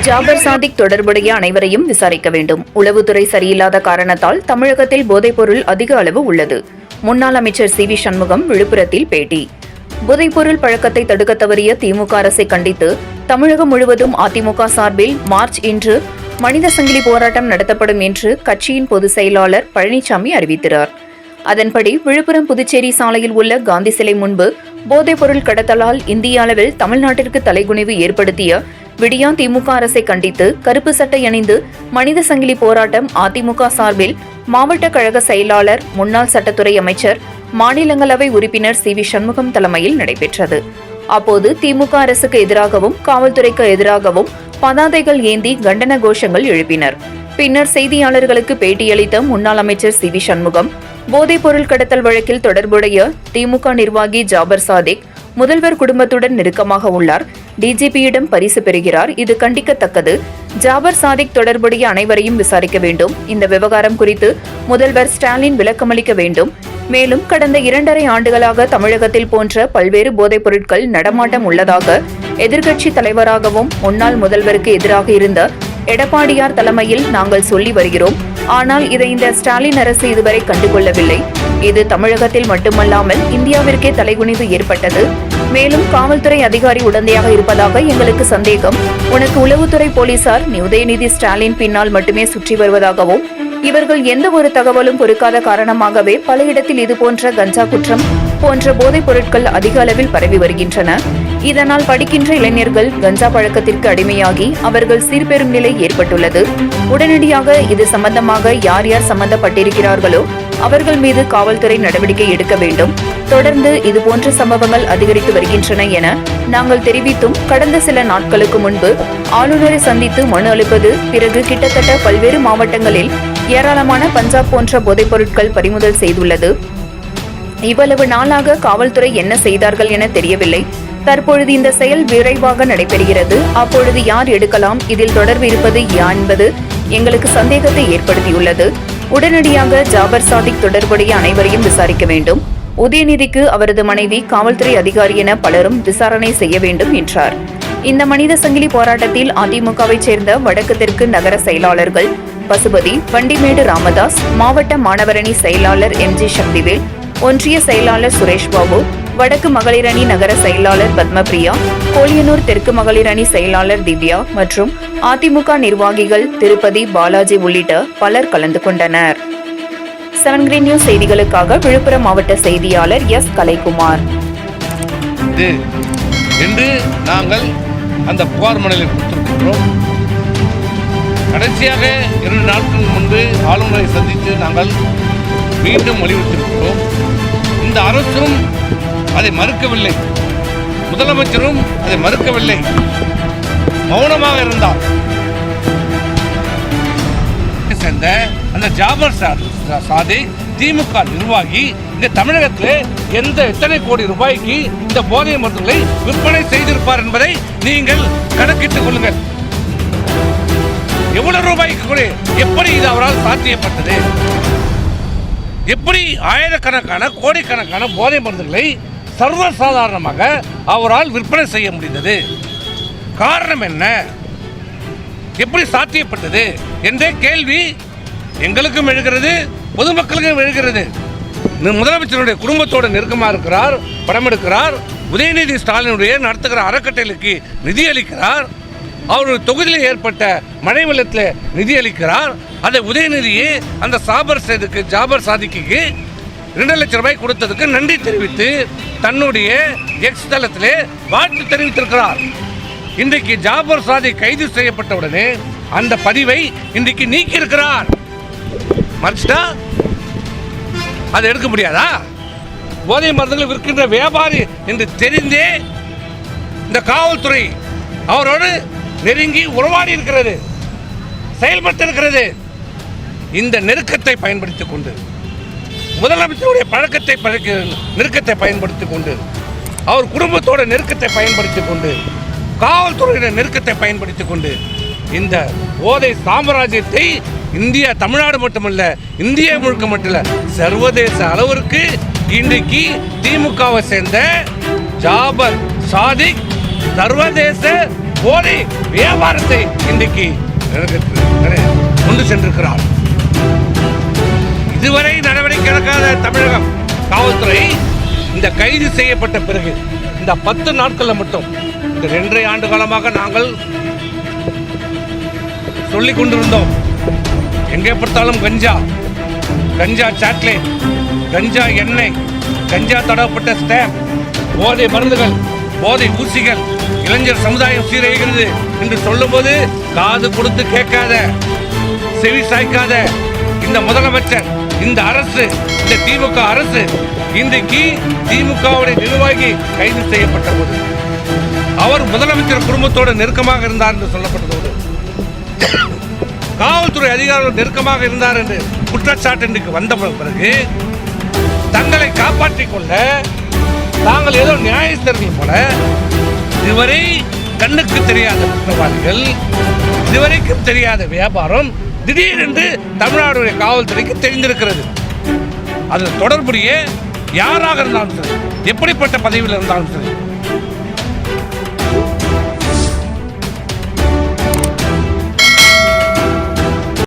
ஜாபர் சாதிக் தொடர்புடைய அனைவரையும் விசாரிக்க வேண்டும். உளவுத்துறை சரியில்லாத காரணத்தால் தமிழகத்தில் போதைப்பொருள் அதிக அளவு உள்ளது. முன்னாள் அமைச்சர் சி வி சண்முகம் விழுப்புரத்தில் பேட்டி. போதைப்பொருள் பழக்கத்தை தடுக்க தவறிய திமுக அரசை கண்டித்து தமிழகம் முழுவதும் அதிமுக சார்பில் மார்ச் இன்று மனித சங்கிலி போராட்டம் நடத்தப்படும் என்று கட்சியின் பொதுச் செயலாளர் பழனிசாமி அறிவித்தார். அதன்படி விழுப்புரம் புதுச்சேரி சாலையில் உள்ள காந்தி சிலை முன்பு போதைப்பொருள் கடத்தலால் இந்திய அளவில் தமிழ்நாட்டிற்கு தலைகுனிவு ஏற்படுத்திய விடியா திமுக அரசை கண்டித்து கருப்பு சட்டை அணிந்து மனித சங்கிலி போராட்டம் அதிமுக சார்பில் மாவட்ட கழக செயலாளர், முன்னாள் சட்டத்துறை அமைச்சர், மாநிலங்களவை உறுப்பினர் சி வி சண்முகம் தலைமையில் நடைபெற்றது. அப்போது திமுக அரசுக்கு எதிராகவும் காவல்துறைக்கு எதிராகவும் பதாதைகள் ஏந்தி கண்டன கோஷங்கள் எழுப்பினர். பின்னர் செய்தியாளர்களுக்கு பேட்டியளித்த முன்னாள் அமைச்சர் சி வி சண்முகம், போதைப்பொருள் கடத்தல் வழக்கில் தொடர்புடைய திமுக நிர்வாகி ஜாபர் சாதிக் முதல்வர் குடும்பத்துடன் நெருக்கமாக உள்ளார். டிஜிபியிடம் பரிசு பெறுகிறார். இது கண்டிக்கத்தக்கது. ஜாபர் சாதிக் தொடர்புடைய அனைவரையும் விசாரிக்க வேண்டும். இந்த விவகாரம் குறித்து முதல்வர் ஸ்டாலின் விளக்கமளிக்க வேண்டும். மேலும் கடந்த 2.5 ஆண்டுகளாக தமிழகத்தில் போன்ற பல்வேறு போதைப் பொருட்கள் நடமாட்டம் உள்ளதாக எதிர்க்கட்சி தலைவராகவும் முன்னாள் முதல்வருக்கு எதிராக இருந்த எடப்பாடியார் தலைமையில் நாங்கள் சொல்லி வருகிறோம். ஆனால் இதை இந்த ஸ்டாலின் அரசு இதுவரை கண்டுகொள்ளவில்லை. இது தமிழகத்தில் மட்டுமல்லாமல் இந்தியாவிற்கே தலைகுனிவு ஏற்பட்டது. மேலும் காவல்துறை அதிகாரி உடந்தையாக இருப்பதாக எங்களுக்கு சந்தேகம். உனக்கு உளவுத்துறை போலீசார் உதயநிதி ஸ்டாலின் பின்னால் மட்டுமே சுற்றி வருவதாகவும் இவர்கள் எந்த ஒரு தகவலும் பொறுக்காத காரணமாகவே பல இடத்தில் இதுபோன்ற கஞ்சா குற்றம் போன்ற போதைப் பொருட்கள் அதிக அளவில் பரவி வருகின்றன. இதனால் படிக்கின்ற இளைஞர்கள் கஞ்சா பழக்கத்திற்கு அடிமையாகி அவர்கள் சீர்பெறும் நிலை ஏற்பட்டுள்ளது. உடனடியாக இது சம்பந்தமாக யார் யார் சம்பந்தப்பட்டிருக்கிறார்களோ அவர்கள் மீது காவல்துறை நடவடிக்கை எடுக்க வேண்டும். தொடர்ந்து இதுபோன்ற சம்பவங்கள் அதிகரித்து வருகின்றன என நாங்கள் தெரிவித்தும் கடந்த சில நாட்களுக்கு முன்பு ஆளுநரை சந்தித்து மனு அளிப்பது, பிறகு கிட்டத்தட்ட பல்வேறு மாவட்டங்களில் ஏராளமான பஞ்சாப் போன்ற போதைப் பொருட்கள் பறிமுதல் செய்துள்ளது. இவ்வளவு நாளாக காவல்துறை என்ன செய்தார்கள் என தெரியவில்லை. தற்பொழுது இந்த செயல் விரைவாக நடைபெறுகிறது. அப்பொழுது யார் எடுக்கலாம், இதில் தொடர்பு இருப்பது என்பது எங்களுக்கு சந்தேகத்தை ஏற்படுத்தியுள்ளது. உடனடியாக ஜாபர் சாதிக் தொடர்புடைய அனைவரையும் விசாரிக்க வேண்டும். உதயநிதிக்கு அவரது மனைவி காவல்துறை அதிகாரி என பலரும் விசாரணை செய்ய வேண்டும் என்றார். இந்த மனித சங்கிலி போராட்டத்தில் அதிமுகவைச் சேர்ந்த வடக்கு தெற்கு நகர செயலாளர்கள் பசுபதி, வண்டிமேடு ராமதாஸ், மாவட்ட மாணவரணி செயலாளர் எம்.ஜி. சக்திவேல், ஒன்றிய செயலாளர் சுரேஷ் பாபு, வடக்கு மகளிரணி நகர செயலாளர் பத்மபிரியா, கோலியனூர் தெற்கு மகளிரணி செயலாளர் திவ்யா மற்றும் அதிமுக நிர்வாகிகள் திருப்பதி, பாலாஜி உள்ளிட்ட பலர் கலந்து கொண்டனர். 7 கிரீன் நியூஸ் செய்திகளுக்காக விழுப்புரம் மாவட்ட செய்தியாளர் எஸ். கலைக்குமார். இன்று நாங்கள் அந்த புகார் மனுவை கொடுத்திருக்கிறோம். கடைசியாக 2 நாட்கள் முன்பு ஆளுநரை சந்தித்து நாங்கள் மீண்டும் வலியுறுத்தியிருக்கிறோம். இந்த அரசும் அதை மறுக்கவில்லை, முதலமைச்சரும் அதை மறுக்கவில்லை, மௌனமாக இருந்தார். சேர்ந்த அந்த ஜாபர் சாதிக் திமுக நிர்வாகி இந்த தமிழகத்தில் எத்தனை கோடி ரூபாய்க்கு இந்த போதை மருந்துகளை விற்பனை செய்திருப்பார் என்பதை நீங்கள் கணக்கிட்டுக் கொள்ளுங்கள். எவ்வளவு ரூபாய்க்கு கூட எப்படி இது அவரால் சாத்தியப்பட்டது? எப்படி ஆயிரக்கணக்கான கோடிக்கணக்கான போதை மருந்துகளை சர்வசாதாரணமாக அவரால் விற்பனை செய்ய முடிந்தது? காரணம் என்ன? எப்படி சாத்தியப்பட்டது என்ற கேள்வி எங்களுக்கும் எழுகிறது, பொதுமக்களுக்கும் எழுகிறது. முதலமைச்சருடைய குடும்பத்தோடு நெருக்கமாக இருக்கிறார், படம் எடுக்கிறார். உதயநிதி ஸ்டாலினுடைய நடத்துகிற அறக்கட்டளைக்கு நிதி அளிக்கிறார். அவருடைய தொகுதியில் ஏற்பட்ட மழை வெள்ளத்தில் நிதி அளிக்கிறார். அந்த உதயநிதியை அந்த ஜாபர் சாதிக்கு 2 லட்சம் ரூபாய் கொடுத்ததுக்கு நன்றி தெரிவித்து தன்னுடைய எக்ஸ் தளத்திலே வாழ்த்து தெரிவித்திருக்கிறார். இன்றைக்கு ஜாபர் சாதிக் கைது செய்யப்பட்டவுடனே அந்த பதிவை இன்றைக்கு நீக்கி இருக்கிறார். மறைச்சிட்டா அதை எடுக்க முடியாதா? போதை மருந்துகள் விற்கின்ற வியாபாரி என்று தெரிந்தே இந்த காவல்துறை அவரோடு நெருங்கி உறவாடி இருக்கிறது, செயல்பட்டு இருக்கிறது. இந்த நெருக்கத்தை பயன்படுத்திக் கொண்டு, முதலமைச்சருடைய நெருக்கத்தை பயன்படுத்திக் கொண்டு, அவர் குடும்பத்தோட நெருக்கத்தை பயன்படுத்திக் கொண்டு, காவல்துறையுடைய நெருக்கத்தை பயன்படுத்திக் கொண்டு இந்த போதை சாம்ராஜ்யத்தை இந்தியா, தமிழ்நாடு மட்டுமல்ல, இந்தியா முழுக்க மட்டுமல்ல, சர்வதேச அளவிற்கு இன்றைக்கு திமுகவை சேர்ந்த ஜாபர் சாதிக் சர்வதேச போதை வியாபாரத்தை இன்றைக்கு கொண்டு சென்றிருக்கிறார். இதுவரை நடவடிக்கை எடுக்காத தமிழகம் காவல்துறை இந்த கைது செய்யப்பட்ட பிறகு இந்த 10 நாட்களில் மட்டும் இந்த 2.5 ஆண்டு காலமாக நாங்கள் சொல்லிக் கொண்டிருந்தோம். எங்கே பார்த்தாலும் கஞ்சா சாக்லேட், கஞ்சா எண்ணெய், கஞ்சா தடவப்பட்ட ஸ்டாம்ப், போதை மருந்துகள், போதை ஊசிகள், இளைஞர் சமுதாயம் சீரழிகிறது என்று சொல்லும்போது காது கொடுத்து கேட்காத, செவி சாய்க்காத இந்த முதலமைச்சர், இந்த அரசு, இந்த திமுக அரசு இன்றைக்கு திமுகவுடைய நிர்வாகி கைது செய்யப்பட்ட போது அவர் முதலமைச்சர் குடும்பத்தோடு நெருக்கமாக இருந்தார் என்று சொல்லப்பட்டதோடு காவல்துறை அதிகாரிகள் நெருக்கமாக இருந்தார் என்று குற்றச்சாட்டு இன்றைக்கு வந்த பிறகு தங்களை காப்பாற்றிக் கொள்ள தாங்கள் ஏதோ நியாயஸ்தர்கள் போல இதுவரை கண்ணுக்கு தெரியாத குற்றவாளிகள், இதுவரைக்கும் தெரியாத வியாபாரம் திடீரென்று தமிழ்நாடுடைய காவல்துறைக்கு தெரிந்திருக்கிறது. அதில் தொடர்புடைய யாராக இருந்தாலும் சரி, எப்படிப்பட்ட பதவியில் இருந்தாலும் சரி,